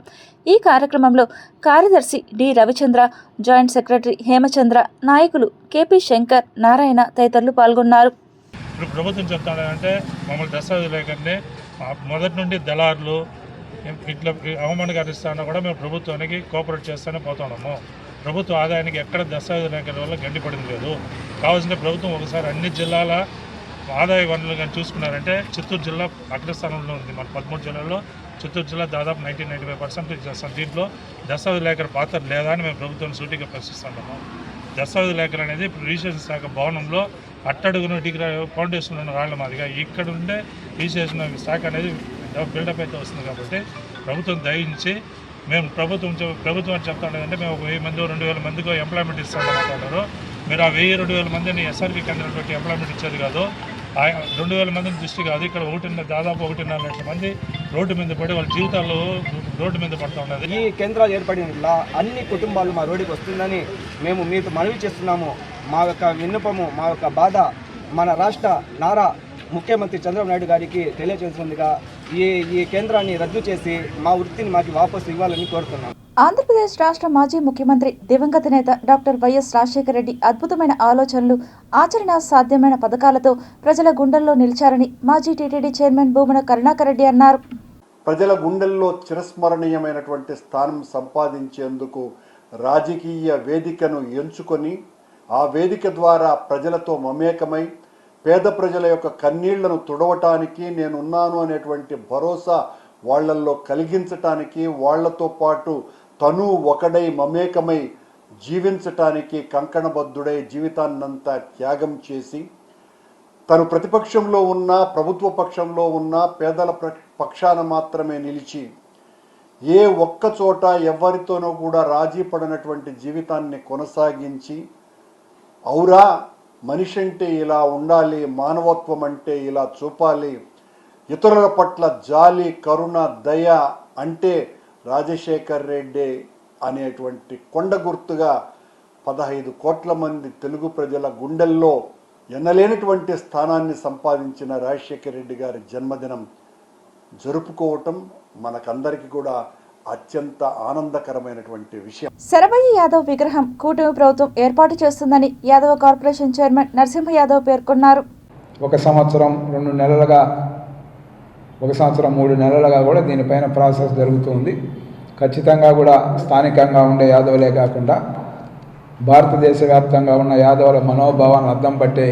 ఈ కార్యక్రమంలో కార్యదర్శి D Ravichandra, joint secretary Hemachandra, నాయకులు కెపి శంకర్, నారాయణ తదితరులు పాల్గొన్నారు. ఇప్పుడు ప్రభుత్వం చెప్తాడంటే మమ్మల్ని దస్తావేజు లేకండి మొదటి నుండి దళారులు ఇట్లా అవమానకరిస్తానో కూడా మేము ప్రభుత్వానికి కోఆపరేట్ చేస్తూనే పోతున్నాము. ప్రభుత్వ ఆదాయానికి ఎక్కడ దస్తావేజు లేఖల వల్ల గండిపడింది లేదు. కావాల్సిన ప్రభుత్వం ఒకసారి అన్ని జిల్లాల ఆదాయ వనరులు కానీ చూసుకున్నారంటే చిత్తూరు జిల్లా అగ్రస్థానంలో ఉంది. మన 13 జిల్లాల్లో చిత్తూరు జిల్లా దాదాపు 90-95% చేస్తాం. దీంట్లో దస్తావేజు లేఖల పాత్ర లేదా అని మేము ప్రభుత్వాన్ని సూటిగా ప్రశ్నిస్తున్నాము. దస్తావేజు లేఖలు అనేది ఇప్పుడు రిజిస్ట్రేషన్ శాఖ భవనంలో అట్టడుగున డిగ్రీ ఫౌండేషన్ ఉన్న రాళ్ల మాదిరిగా ఇక్కడ ఉండే రిజిస్ట్రేషన్ శాఖ అనేది బిల్డప్ అయితే వస్తుంది. కాబట్టి ప్రభుత్వం దయించి మేము ప్రభుత్వం చెప్తా ఉండేదంటే మేము 1000 మంది 2000 మందికి ఎంప్లాయ్మెంట్ ఇస్తామని మాట్లాడారు. మీరు ఆ 1000-2000 మందిని ఎస్ఆర్కి కేంద్రం పెట్టి ఎంప్లాయ్మెంట్ ఇచ్చేది కాదు. 2000 మందిని దృష్టి కాదు. ఇక్కడ దాదాపు 1.5 లక్షల మంది రోడ్డు మీద పడి వాళ్ళ జీవితాల్లో రోడ్డు మీద పడుతూ ఉన్నది. ఈ కేంద్రాలు ఏర్పడిన అన్ని కుటుంబాలు మా రోడ్డుకి వస్తుందని మేము మీతో మనవి చేస్తున్నాము. మా యొక్క విన్నపము, మా యొక్క బాధ మన రాష్ట్ర నారా ముఖ్యమంత్రి చంద్రబాబు నాయుడు గారికి తెలియజేస్తుందిగా ఈ కేంద్రాన్ని రద్దు చేసి మా వృత్తిని మాకు వాపసు ఇవ్వాలని కోరుతున్నాం. ఆంధ్రప్రదేశ్ రాష్ట్ర మాజీ ముఖ్యమంత్రి దివంగత నేత డాక్టర్ వైఎస్ రాజశేఖర రెడ్డి అద్భుతమైన ఆలోచనలు, ఆచరణ సాధ్యమైన పథకాలతో ప్రజల గుండెల్లో నిలిచారని మాజీ టీటీడీ చైర్మన్ భూమన కరుణాకర్ రెడ్డి అన్నారు. ప్రజల గుండెల్లో చిరస్మరణీయమైనటువంటి స్థానం సంపాదించేందుకు రాజకీయ వేదికను ఎంచుకొని ఆ వేదిక ద్వారా ప్రజలతో మమేకమై పేద ప్రజల యొక్క కన్నీళ్లను తుడవటానికి నేనున్నాను అనేటువంటి భరోసా వాళ్లల్లో కలిగించటానికి, వాళ్లతో పాటు తను ఒకడై మమేకమై జీవించటానికి కంకణబద్ధుడై జీవితాన్నంతా త్యాగం చేసి తను ప్రతిపక్షంలో ఉన్నా ప్రభుత్వ పక్షంలో ఉన్నా పేదల పక్షాన మాత్రమే నిలిచి ఏ ఒక్క చోట ఎవరితోనూ కూడా రాజీ పడినటువంటి జీవితాన్ని కొనసాగించి, ఔరా మనిషి అంటే ఇలా ఉండాలి, మానవత్వం అంటే ఇలా చూపాలి, ఇతరుల పట్ల జాలి, కరుణ, దయ అంటే రాజశేఖర్ రెడ్డి అనేటువంటి కొండ గుర్తుగా 15 కోట్ల మంది తెలుగు ప్రజల గుండెల్లో ఎన్నలేనటువంటి స్థానాన్ని సంపాదించిన రాజశేఖర రెడ్డి గారి జన్మదినం జరుపుకోవటం మనకందరికీ కూడా అత్యంత ఆనందకరమైనటువంటి విషయం. శరభయ్య యాదవ్ విగ్రహం కూటమి ప్రభుత్వం ఏర్పాటు చేస్తుందని యాదవ కార్పొరేషన్ చైర్మన్ నరసింహ యాదవ్ పేర్కొన్నారు. 1 సంవత్సరం 2 నెలలుగా 1 సంవత్సరం 3 నెలలుగా కూడా దీనిపైన ప్రాసెస్ జరుగుతుంది. ఖచ్చితంగా కూడా స్థానికంగా ఉండే యాదవులే కాకుండా భారతదేశ వ్యాప్తంగా ఉన్న యాదవుల మనోభావాన్ని అద్దం పట్టే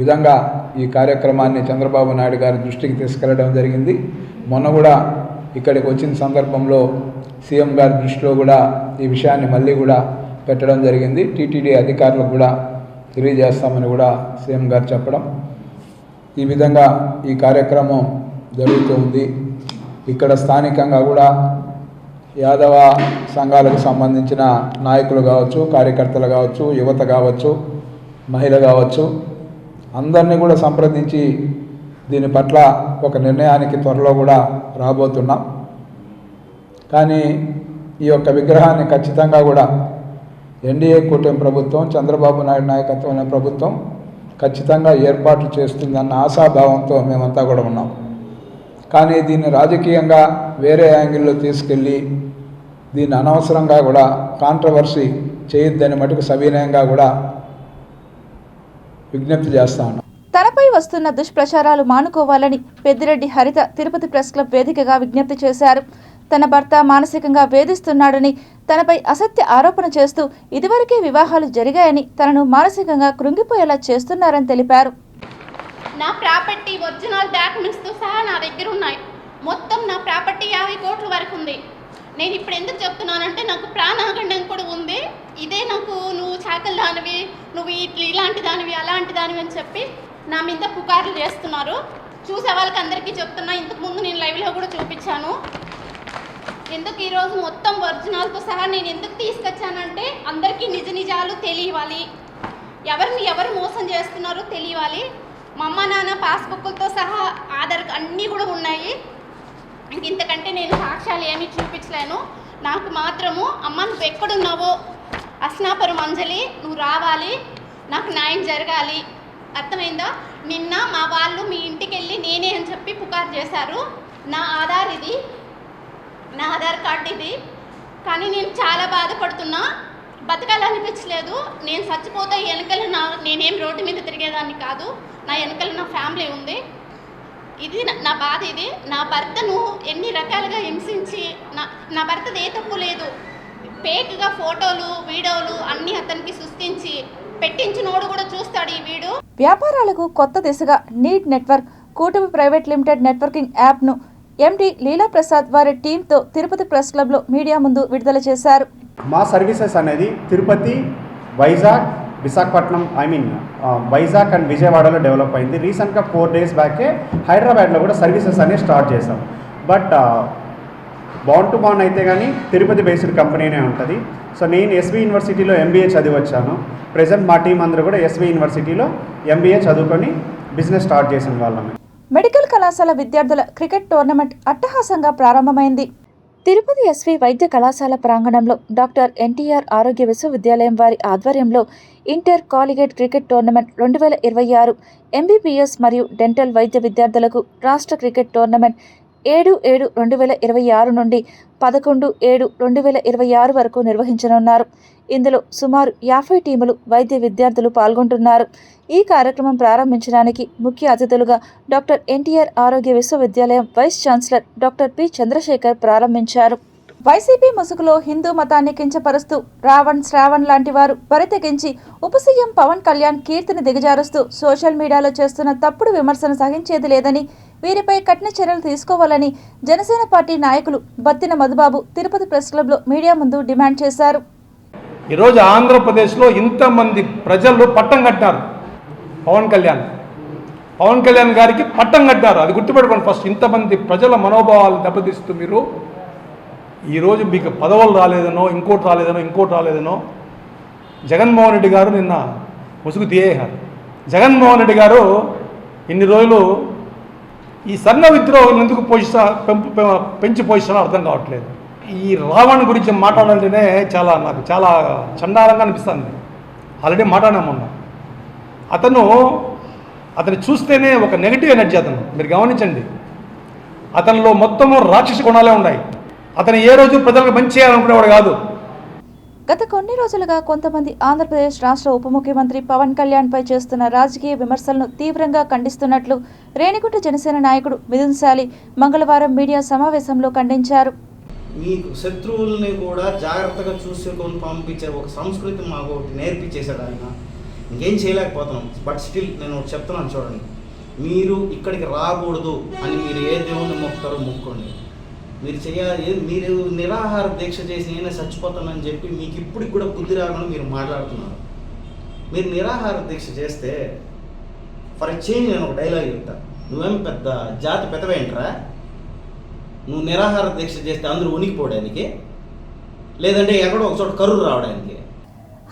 విధంగా ఈ కార్యక్రమాన్ని చంద్రబాబు నాయుడు గారి దృష్టికి తీసుకెళ్లడం జరిగింది. మొన్న కూడా ఇక్కడికి వచ్చిన సందర్భంలో సీఎం గారి దృష్టిలో కూడా ఈ విషయాన్ని మళ్ళీ కూడా పెట్టడం జరిగింది. టీటీడీ అధికారులకు కూడా తెలియజేస్తామని కూడా సీఎం గారు చెప్పడం, ఈ విధంగా ఈ కార్యక్రమం జరుగుతుంది. ఇక్కడ స్థానికంగా కూడా యాదవ సంఘాలకు సంబంధించిన నాయకులు కావచ్చు, కార్యకర్తలు కావచ్చు, యువత కావచ్చు, మహిళ కావచ్చు, అందరినీ కూడా సంప్రదించి దీని పట్ల ఒక నిర్ణయానికి త్వరలో కూడా రాబోతున్నాం. కానీ ఈ యొక్క విగ్రహాన్ని ఖచ్చితంగా కూడా ఎన్డీఏ కూటమి ప్రభుత్వం, చంద్రబాబు నాయుడు నాయకత్వంలో ప్రభుత్వం ఖచ్చితంగా ఏర్పాటు చేస్తుందన్న ఆశాభావంతో మేమంతా కూడా ఉన్నాం. కానీ దీన్ని రాజకీయంగా వేరే యాంగిల్లో తీసుకెళ్ళి దీన్ని అనవసరంగా కూడా కాంట్రవర్సీ చేయొద్దని మటుకు సవినయంగా కూడా విజ్ఞప్తి చేస్తా ఉన్నాం. తనపై వస్తున్న దుష్ప్రచారాలు మానుకోవాలని పెద్దిరెడ్డి హరిత తిరుపతి ప్రెస్ క్లబ్ వేదికగా విజ్ఞప్తి చేశారు. తన భర్త మానసికంగా వేధిస్తున్నాడని, తనపై అసత్య ఆరోపణ చేస్తూ ఇదివరకే వివాహాలు జరిగాయని, తనను మానసికంగా కృంగిపోయేలా చేస్తున్నారని తెలిపారు. నా ప్రాపర్టీ ఒరిజినల్ డాక్యుమెంట్స్తో సహా నా దగ్గర ఉన్నాయి. మొత్తం నా ప్రాపర్టీ 50 కోట్ల వరకు ఉంది. నేను ఇప్పుడు ఎందుకు చెప్తున్నానంటే నాకు ప్రాణాగండం కూడా ఉంది. ఇదే నాకు నువ్వు చాకలి దానివి, నువ్వు ఇలాంటి దానివి, అలాంటి దానివి అని చెప్పి నా మీద పుకార్లు చేస్తున్నారు. చూసే వాళ్ళకి అందరికీ చెప్తున్నా. ఇంతకుముందు నేను లైవ్లో కూడా చూపించాను. ఎందుకు ఈరోజు మొత్తం ఒరిజినల్తో సహా నేను ఎందుకు తీసుకొచ్చానంటే అందరికీ నిజ నిజాలు తెలియాలి, ఎవరు మోసం చేస్తున్నారో తెలియాలి. మా అమ్మ నాన్న పాస్బుక్లతో సహా ఆధార్ అన్నీ కూడా ఉన్నాయి. ఇంతకంటే నేను సాక్ష్యాలు ఏమీ చూపించలేను. నాకు మాత్రము అమ్మ నువ్వు ఎక్కడున్నావో అస్నాపురం అంజలి నువ్వు రావాలి, నాకు న్యాయం జరగాలి, అర్థమైందా? నిన్న మా వాళ్ళు మీ ఇంటికి వెళ్ళి నేనే అని చెప్పి పుకారు చేశారు. నా ఆధార్ ఇది, నా ఆధార్ కార్డు ఇది. కానీ నేను చాలా బాధపడుతున్నా, బతకాలనిపించలేదు. నేను చచ్చిపోతే వెనకల నేనేం రోడ్డు మీద తిరిగేదాన్ని కాదు. నా వెనకల నా ఫ్యామిలీ ఉంది. ఇది నా బాధ. ఇది నా భర్తను ఎన్ని రకాలుగా హింసించి, నా భర్తది ఏ తప్పు లేదు. ఫేక్గా ఫోటోలు వీడియోలు అన్నీ అతనికి సృష్టించి పెట్టించినోడు కూడా చూస్తాడు ఈ వీడియో. వ్యాపారాలకు కొత్త దిశగా నీట్ నెట్వర్క్ కూటమి ప్రైవేట్ లిమిటెడ్ నెట్వర్కింగ్ యాప్ను ఎండి లీలా ప్రసాద్ వారి టీంతో తిరుపతి ప్రెస్ క్లబ్లో మీడియా ముందు విడుదల చేశారు. మా సర్వీసెస్ అనేది తిరుపతి, వైజాగ్, విశాఖపట్నం, వైజాగ్ అండ్ విజయవాడలో డెవలప్ అయింది. రీసెంట్గా 4 days బ్యాకే హైదరాబాద్లో కూడా సర్వీసెస్ అనేవి స్టార్ట్ చేసాం. బట్ బాండ్ టు బాండ్ అయితే కానీ తిరుపతి బేస్డ్ కంపెనీనే ఉంటుంది. సో నేను ఎస్వి యూనివర్సిటీలో ఎంబీఏ చదివి వచ్చాను. ప్రజెంట్ మా టీం అందరూ కూడా ఎస్వి యూనివర్సిటీలో ఎంబీఏ చదువుకొని బిజినెస్ స్టార్ట్ చేసిన వాళ్ళమే. మెడికల్ కళాశాల విద్యార్థుల క్రికెట్ టోర్నమెంట్ అట్టహాసంగా ప్రారంభమైంది. తిరుపతి ఎస్వి వైద్య కళాశాల ప్రాంగణంలో డాక్టర్ ఎన్టీఆర్ ఆరోగ్య విశ్వవిద్యాలయం వారి ఆధ్వర్యంలో ఇంటర్ కాలిగేట్ క్రికెట్ టోర్నమెంట్ 2026 ఎంబీబీఎస్ మరియు డెంటల్ వైద్య విద్యార్థులకు రాష్ట్ర క్రికెట్ టోర్నమెంట్ 7/7/2026 నుండి 11/7/2026 వరకు నిర్వహించనున్నారు. ఇందులో సుమారు 50 టీములు వైద్య విద్యార్థులు పాల్గొంటున్నారు. ఈ కార్యక్రమం ప్రారంభించడానికి ముఖ్య అతిథులుగా డాక్టర్ ఎన్టీఆర్ ఆరోగ్య విశ్వవిద్యాలయం vice chancellor doctor P Chandrasekhar ప్రారంభించారు. వైసీపీ ముసుగులో హిందూ మతాన్ని కించపరుస్తూ శ్రావణ్ లాంటి వారు బరితెగించి ఉప సీఎం పవన్ కళ్యాణ్ కీర్తిని దిగజారుస్తూ సోషల్ మీడియాలో చేస్తున్న తప్పుడు విమర్శను సహించేది లేదని, వీరిపై కఠిన చర్యలు తీసుకోవాలని జనసేన పార్టీ నాయకులు బత్తిన మధుబాబు తిరుపతి ప్రెస్ క్లబ్లో మీడియా ముందు డిమాండ్ చేశారు. ఈరోజు ఆంధ్రప్రదేశ్లో ఇంతమంది ప్రజలు పట్టం కట్టారు. పవన్ కళ్యాణ్ గారికి పట్టం కట్టారు. అది గుర్తుపెట్టుకోండి. ఫస్ట్ ఇంతమంది ప్రజల మనోభావాలు దెబ్బతీస్తూ మీరు ఈరోజు మీకు పదవులు రాలేదనో ఇంకోటి రాలేదనో జగన్మోహన్ రెడ్డి గారు నిన్న ముసుగు తీయేశారు. జగన్మోహన్ రెడ్డి గారు ఇన్ని రోజులు ఈ సన్న విద్రోహం ఎందుకు పెంచి పోషిస్తానో అర్థం కావట్లేదు. ఈ రావణ్ గురించి మాట్లాడాలంటేనే నాకు చాలా చండాలంగా అనిపిస్తుంది. ఆల్రెడీ మాట్లాడాము మొన్న. అతను చూస్తేనే ఒక నెగిటివ్ ఎనర్జీ. అతను మీరు గమనించండి, అతనిలో మొత్తము రాక్షస గుణాలే ఉన్నాయి. అతను ఏ రోజు ప్రజలకు మంచి చేయాలనుకునేవాడు కాదు. గత కొన్ని రోజులుగా కొంతమంది ఆంధ్రప్రదేశ్ రాష్ట్ర ఉప ముఖ్యమంత్రి పవన్ కళ్యాణ్పై చేస్తున్న రాజకీయ విమర్శలను తీవ్రంగా ఖండిస్తున్నట్లు రేణిగుంట జనసేన నాయకుడు మిథున్ శాలి మంగళవారం మీడియా సమావేశంలో ఖండించారు. మీకు శత్రువుల్ని కూడా జాగ్రత్తగా చూసుకొని పంపించే ఒక సంస్కృతి మాకు ఒకటి నేర్పించేశాడు ఆయన. ఇంకేం చేయలేకపోతున్నాం. బట్ స్టిల్ నేను చెప్తున్నాను చూడండి, మీరు ఇక్కడికి రాకూడదు అని మీరు ఏ దేవుణ్ణి మొక్కుతారో మొక్కోండి. మీరు చేయాలి, మీరు నిరాహార దీక్ష చేసి నేనే చచ్చిపోతానని చెప్పి మీకు ఇప్పటికి కూడా బుద్ధి రాకుండా మీరు మాట్లాడుతున్నారు. మీరు నిరాహార దీక్ష చేస్తే ఫర్ ఎ చేంజ్ నేను ఒక డైలాగ్ చెప్తా, నువ్వేం పెద్ద జాతి పెద్దవేంట్రా, నువ్వు నిరాహార దీక్ష చేస్తే అందరూ ఉనికిపోవడానికి, లేదంటే ఎక్కడో ఒక చోట కర్రు రావడానికి.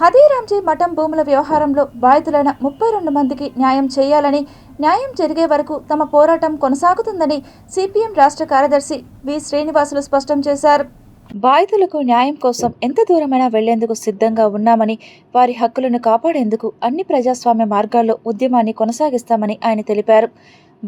హథీరాంజీ మఠం భూముల వ్యవహారంలో బాధితులైన 32 మందికి న్యాయం చేయాలని, న్యాయం జరిగే వరకు తమ పోరాటం కొనసాగుతుందని సిపిఎం రాష్ట్ర కార్యదర్శి వి శ్రీనివాసులు స్పష్టం చేశారు. బాధితులకు న్యాయం కోసం ఎంత దూరమైనా వెళ్లేందుకు సిద్ధంగా ఉన్నామని, వారి హక్కులను కాపాడేందుకు అన్ని ప్రజాస్వామ్య మార్గాల్లో ఉద్యమాన్ని కొనసాగిస్తామని ఆయన తెలిపారు.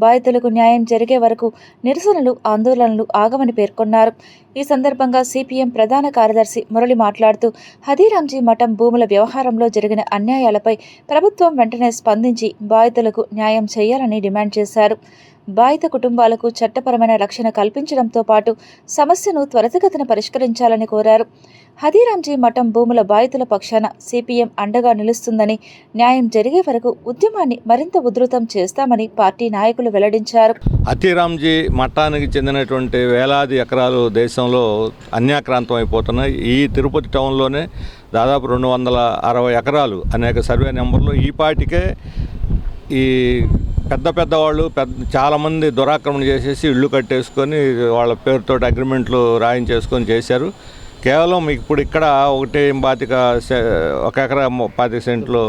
బాధితులకు న్యాయం జరిగే వరకు నిరసనలు, ఆందోళనలు ఆగమని పేర్కొన్నారు. ఈ సందర్భంగా సిపిఎం ప్రధాన కార్యదర్శి మురళి మాట్లాడుతూ, హథీరాంజీ మఠం భూముల వ్యవహారంలో జరిగిన అన్యాయాలపై ప్రభుత్వం వెంటనే స్పందించి బాధితులకు న్యాయం చేయాలని డిమాండ్ చేశారు. బాధిత కుటుంబాలకు చట్టపరమైన రక్షణ కల్పించడంతో పాటు సమస్యను త్వరితగతిన పరిష్కరించాలని కోరారు. హథీరాంజీ మఠం భూముల బాధితుల పక్షాన సిపిఎం అండగా నిలుస్తుందని, న్యాయం జరిగే వరకు ఉద్యమాన్ని మరింత ఉధృతం చేస్తామని పార్టీ నాయకులు వెల్లడించారు. హథీరాంజీ మఠానికి చెందినటువంటి వేలాది ఎకరాలు దేశంలో అన్యాక్రాంతం అయిపోతున్నాయి. ఈ తిరుపతి టౌన్లోనే దాదాపు 260 ఎకరాలు అనేక సర్వే నెంబర్లు ఈ పాటికే ఈ పెద్దవాళ్ళు చాలామంది దురాక్రమణ చేసేసి ఇళ్ళు కట్టేసుకొని వాళ్ళ పేరుతో అగ్రిమెంట్లు రాయించేసుకొని చేశారు. కేవలం ఇప్పుడు ఇక్కడ 1 ఎకరా 25 సెంట్లు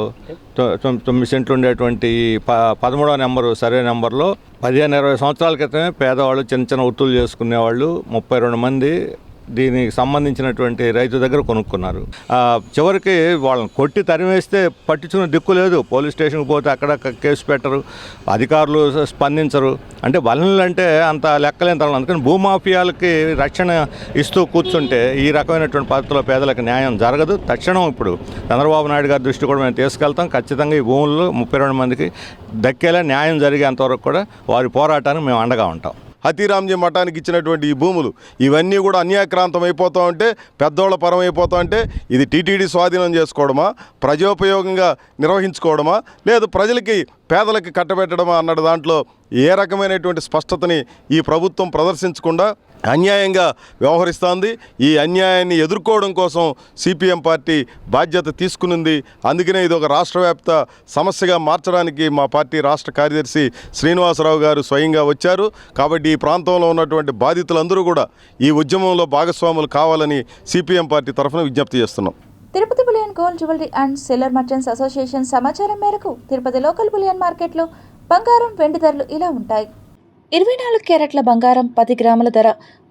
9 సెంట్లు ఉండేటువంటి 13వ నెంబరు సర్వే నెంబర్లో 15-20 సంవత్సరాల క్రితమే పేదవాళ్ళు చిన్న వృత్తులు చేసుకునేవాళ్ళు 32 మంది దీనికి సంబంధించినటువంటి రైతు దగ్గర కొనుక్కున్నారు. చివరికి వాళ్ళని కొట్టి తరిమేస్తే పట్టించుకునే దిక్కు లేదు. పోలీస్ స్టేషన్కి పోతే అక్కడ కేసు పెట్టరు, అధికారులు స్పందించరు. అంటే వలనలు అంటే అంత లెక్కలేని తరం. అందుకని భూమాఫియాలకి రక్షణ ఇస్తూ కూర్చుంటే ఈ రకమైనటువంటి పద్ధతిలో పేదలకు న్యాయం జరగదు. తక్షణం ఇప్పుడు చంద్రబాబు నాయుడు గారి దృష్టి కూడా మేము తీసుకెళ్తాం. ఖచ్చితంగా ఈ భూములు 32 మందికి దక్కేలా న్యాయం జరిగేంతవరకు కూడా వారి పోరాటానికి మేము అండగా ఉంటాం. హథీరాంజీ మఠానికి ఇచ్చినటువంటి ఈ భూములు ఇవన్నీ కూడా అన్యాక్రాంతం అయిపోతూ ఉంటే, పెద్దోళ్ళ పరం అయిపోతూ ఉంటే, ఇది టీటీడీ స్వాధీనం చేసుకోవడమా, ప్రజోపయోగంగా నిర్వహించుకోవడమా, లేదు ప్రజలకి పేదలకి కట్టబెట్టడమా అన్న దాంట్లో ఏ రకమైనటువంటి స్పష్టతని ఈ ప్రభుత్వం ప్రదర్శించకుండా అన్యాయంగా వ్యవహరిస్తోంది. ఈ అన్యాయాన్ని ఎదుర్కోవడం కోసం సిపిఎం పార్టీ బాధ్యత తీసుకునింది. అందుకనే ఇది ఒక రాష్ట్రవ్యాప్త సమస్యగా మార్చడానికి మా పార్టీ రాష్ట్ర కార్యదర్శి శ్రీనివాసరావు గారు స్వయంగా వచ్చారు. కాబట్టి ఈ ప్రాంతంలో ఉన్నటువంటి బాధితులందరూ కూడా ఈ ఉద్యమంలో భాగస్వాములు కావాలని సిపిఎం పార్టీ తరఫున విజ్ఞప్తి చేస్తున్నాం. Tirupati bullion gold jewellery and silver merchants association సమాచారం మేరకు తిరుపతి లోకల్ బులియన్ మార్కెట్లో బంగారం, వెండి ధరలు ఇలా ఉంటాయి. 24 క్యారెట్ల బంగారం 10 గ్రాముల ధర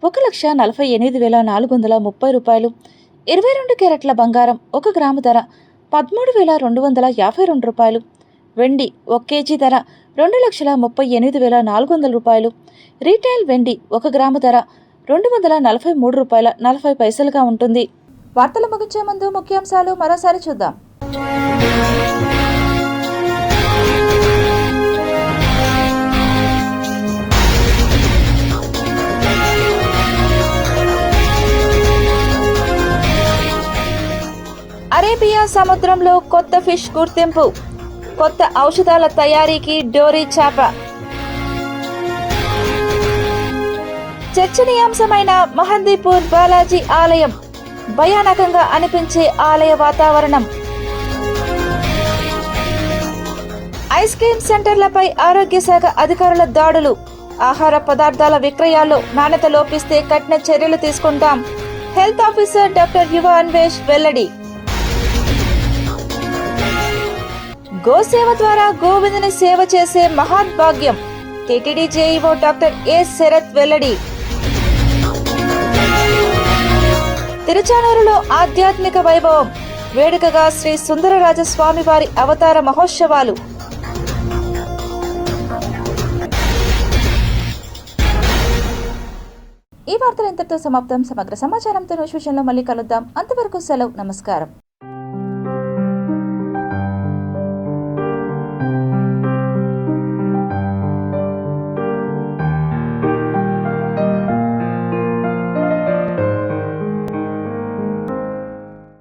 1,48,430 రూపాయలు. 22 క్యారెట్ల బంగారం 1 గ్రాము ధర 13,252 రూపాయలు. వెండి 1 కేజీ ధర 2,38,400 రూపాయలు. రీటైల్ వెండి 1 గ్రాము ధర 243 రూపాయల 40 పైసలుగా ఉంటుంది. వార్తలు ముగించే ముందు ముఖ్యాంశాలు మరోసారి చూద్దాం. అరేబియా సముద్రంలో కొత్త ఫిష్ గుర్తింపు, కొత్త ఔషధాల తయారీకి డోరీ చేప. చర్చనీయాంశమైన మహందీపూర్ బాలాజీ ఆలయం, భయానకంగా అనిపించే ఆలయ వాతావరణం. ఐస్ క్రీమ్ సెంటర్లపై ఆరోగ్య శాఖ అధికారుల దాడులు, ఆహార పదార్థాల విక్రయాల్లో నాణ్యత లోపిస్తే కఠిన చర్యలు తీసుకుంటాం. హెల్త్ ఆఫీసర్ డాక్టర్ యువ అన్వేష్ వెల్లడి. గోసేవ ద్వారా గోవిందుని సేవ చేసే మహాద్భాగ్యం, TTD JEO doctor A Sarath వెల్లడి. తిరుచానూరులో ఆధ్యాత్మిక వైభవం, వేడుకగా శ్రీ సుందరరాజస్వామి వారి అవతార మహోత్సవాలు. ఈ వార్తలు ఇంతటితో సమాప్తం. సమగ్ర సమాచారంతో విషయంలో మళ్ళీ కలుద్దాం. అంతవరకు సెలవు. నమస్కారం.